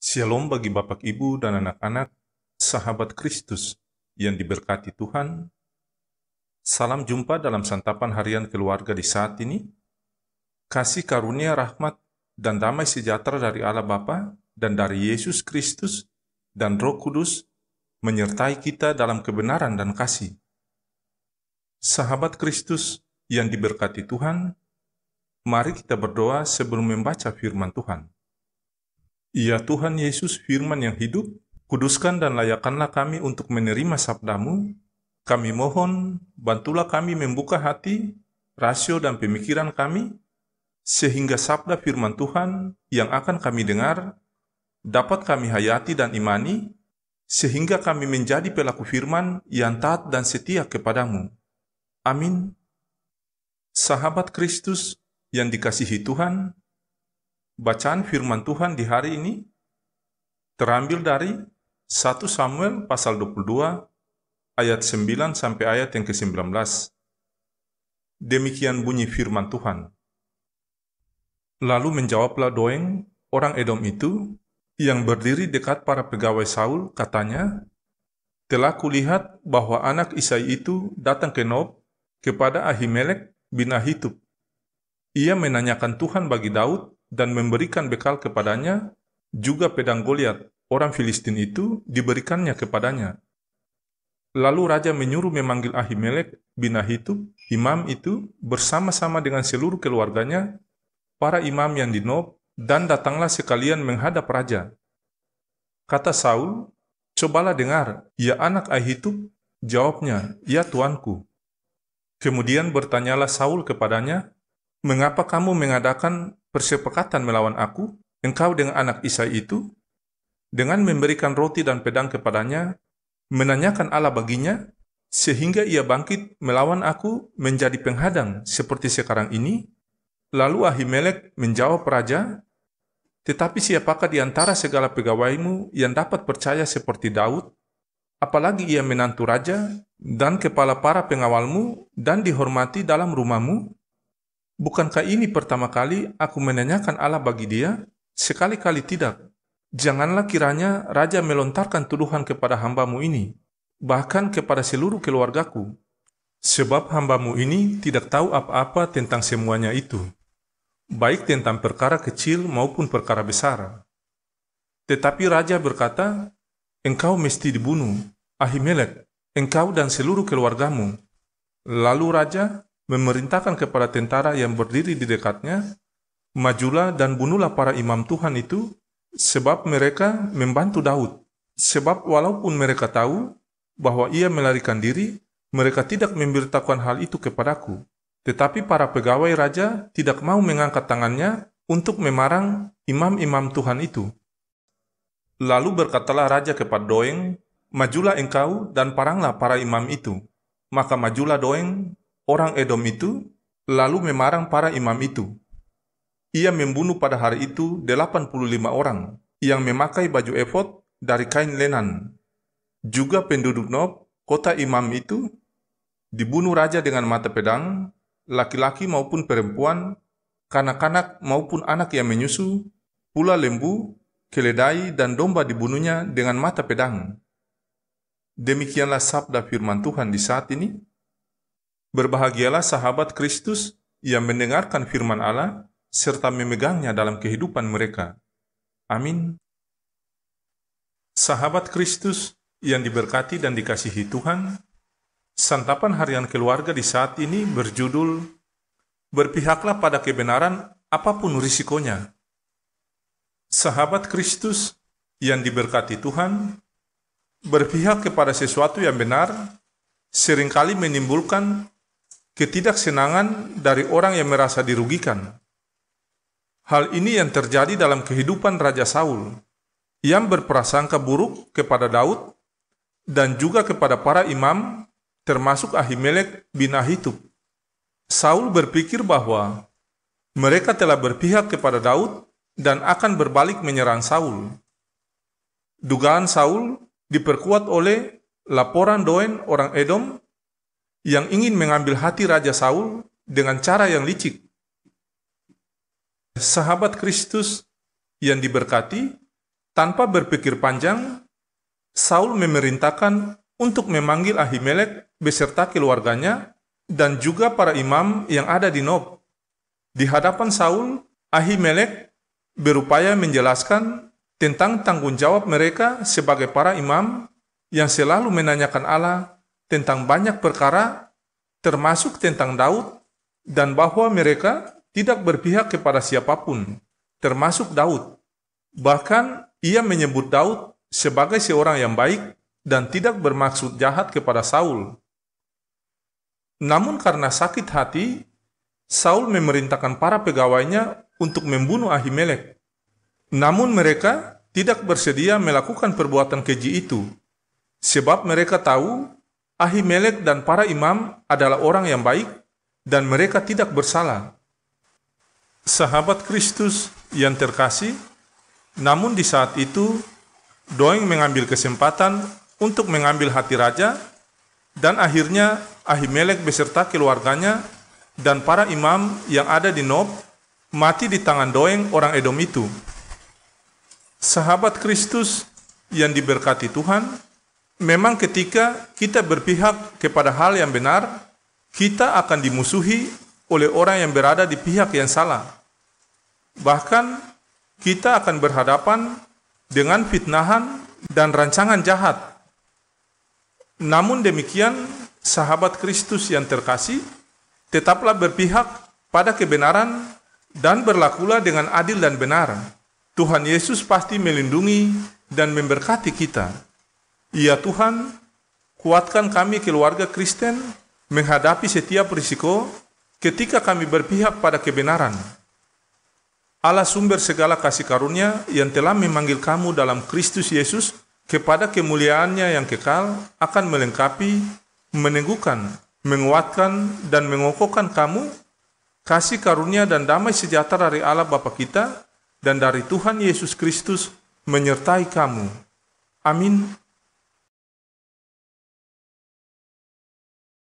Shalom bagi Bapak, Ibu, dan anak-anak, sahabat Kristus yang diberkati Tuhan. Salam jumpa dalam santapan harian keluarga di saat ini. Kasih karunia, rahmat, dan damai sejahtera dari Allah Bapa dan dari Yesus Kristus dan Roh Kudus menyertai kita dalam kebenaran dan kasih. Sahabat Kristus yang diberkati Tuhan, mari kita berdoa sebelum membaca firman Tuhan. Ya Tuhan Yesus, firman yang hidup, kuduskan dan layakkanlah kami untuk menerima sabda-Mu. Kami mohon, bantulah kami membuka hati, rasio dan pemikiran kami, sehingga sabda firman Tuhan yang akan kami dengar, dapat kami hayati dan imani, sehingga kami menjadi pelaku firman yang taat dan setia kepadamu. Amin. Sahabat Kristus yang dikasihi Tuhan, bacaan firman Tuhan di hari ini terambil dari 1 Samuel pasal 22 ayat 9 sampai ayat yang ke-19. Demikian bunyi firman Tuhan. Lalu menjawablah Doeg, orang Edom itu, yang berdiri dekat para pegawai Saul, katanya, "Telah kulihat bahwa anak Isai itu datang ke Nob kepada Ahimelek bin Ahitub. Ia menanyakan Tuhan bagi Daud dan memberikan bekal kepadanya, juga pedang Goliat, orang Filistin itu, diberikannya kepadanya." Lalu raja menyuruh memanggil Ahimelek bin Ahitub, imam itu, bersama-sama dengan seluruh keluarganya, para imam yang di Nob, dan datanglah sekalian menghadap raja. Kata Saul, "Cobalah dengar, ya anak Ahitub." Jawabnya, "Ya tuanku." Kemudian bertanyalah Saul kepadanya, "Mengapa kamu mengadakan persepakatan melawan aku, engkau dengan anak Isai itu?" Dengan memberikan roti dan pedang kepadanya, menanyakan Allah baginya, sehingga ia bangkit melawan aku menjadi penghadang seperti sekarang ini. Lalu Ahimelek menjawab raja, "Tetapi siapakah di antara segala pegawaimu yang dapat percaya seperti Daud? Apalagi ia menantu raja dan kepala para pengawalmu dan dihormati dalam rumahmu? Bukankah ini pertama kali aku menanyakan Allah bagi dia? Sekali-kali tidak. Janganlah kiranya raja melontarkan tuduhan kepada hambamu ini, bahkan kepada seluruh keluargaku, sebab hambamu ini tidak tahu apa-apa tentang semuanya itu, baik tentang perkara kecil maupun perkara besar." Tetapi raja berkata, "Engkau mesti dibunuh, Ahimelek, engkau dan seluruh keluargamu." Lalu raja memerintahkan kepada tentara yang berdiri di dekatnya, "Majulah dan bunuhlah para imam Tuhan itu, sebab mereka membantu Daud. Sebab walaupun mereka tahu bahwa ia melarikan diri, mereka tidak memberitahukan hal itu kepadaku." Tetapi para pegawai raja tidak mau mengangkat tangannya untuk memarang imam-imam Tuhan itu. Lalu berkatalah raja kepada Doeg, "Majulah engkau dan paranglah para imam itu." Maka majulah Doeg, orang Edom itu, lalu memarang para imam itu. Ia membunuh pada hari itu 85 orang yang memakai baju efod dari kain lenan. Juga penduduk Nob, kota imam itu, dibunuh raja dengan mata pedang, laki-laki maupun perempuan, kanak-kanak maupun anak yang menyusu, pula lembu, keledai, dan domba dibunuhnya dengan mata pedang. Demikianlah sabda firman Tuhan di saat ini. Berbahagialah sahabat Kristus yang mendengarkan firman Allah serta memegangnya dalam kehidupan mereka. Amin. Sahabat Kristus yang diberkati dan dikasihi Tuhan, santapan harian keluarga di saat ini berjudul "Berpihaklah pada kebenaran apapun risikonya." Sahabat Kristus yang diberkati Tuhan, berpihak kepada sesuatu yang benar seringkali menimbulkan ketidaksenangan dari orang yang merasa dirugikan. Hal ini yang terjadi dalam kehidupan Raja Saul, yang berprasangka buruk kepada Daud dan juga kepada para imam, termasuk Ahimelek bin Ahitub. Saul berpikir bahwa mereka telah berpihak kepada Daud dan akan berbalik menyerang Saul. Dugaan Saul diperkuat oleh laporan Doeg, orang Edom, yang ingin mengambil hati Raja Saul dengan cara yang licik. Sahabat Kristus yang diberkati, Tanpa berpikir panjang, Saul memerintahkan untuk memanggil Ahimelek beserta keluarganya dan juga para imam yang ada di Nob. Di hadapan Saul, Ahimelek berupaya menjelaskan tentang tanggung jawab mereka sebagai para imam yang selalu menanyakan Allah tentang banyak perkara, termasuk tentang Daud, dan bahwa mereka tidak berpihak kepada siapapun, termasuk Daud. Bahkan ia menyebut Daud sebagai seorang yang baik dan tidak bermaksud jahat kepada Saul. Namun karena sakit hati, Saul memerintahkan para pegawainya untuk membunuh Ahimelek. Namun mereka tidak bersedia melakukan perbuatan keji itu, sebab mereka tahu Ahimelek dan para imam adalah orang yang baik dan mereka tidak bersalah. Sahabat Kristus yang terkasih, namun di saat itu, Doeg mengambil kesempatan untuk mengambil hati raja, dan akhirnya Ahimelek beserta keluarganya dan para imam yang ada di Nob mati di tangan Doeg orang Edom itu. Sahabat Kristus yang diberkati Tuhan, memang ketika kita berpihak kepada hal yang benar, kita akan dimusuhi oleh orang yang berada di pihak yang salah. Bahkan, kita akan berhadapan dengan fitnahan dan rancangan jahat. Namun demikian, sahabat Kristus yang terkasih, tetaplah berpihak pada kebenaran dan berlakulah dengan adil dan benar. Tuhan Yesus pasti melindungi dan memberkati kita. Ya Tuhan, kuatkan kami keluarga Kristen menghadapi setiap risiko ketika kami berpihak pada kebenaran. Allah sumber segala kasih karunia yang telah memanggil kamu dalam Kristus Yesus kepada kemuliaannya yang kekal akan melengkapi, meneguhkan, menguatkan, dan mengokohkan kamu. Kasih karunia dan damai sejahtera dari Allah Bapa kita dan dari Tuhan Yesus Kristus menyertai kamu. Amin.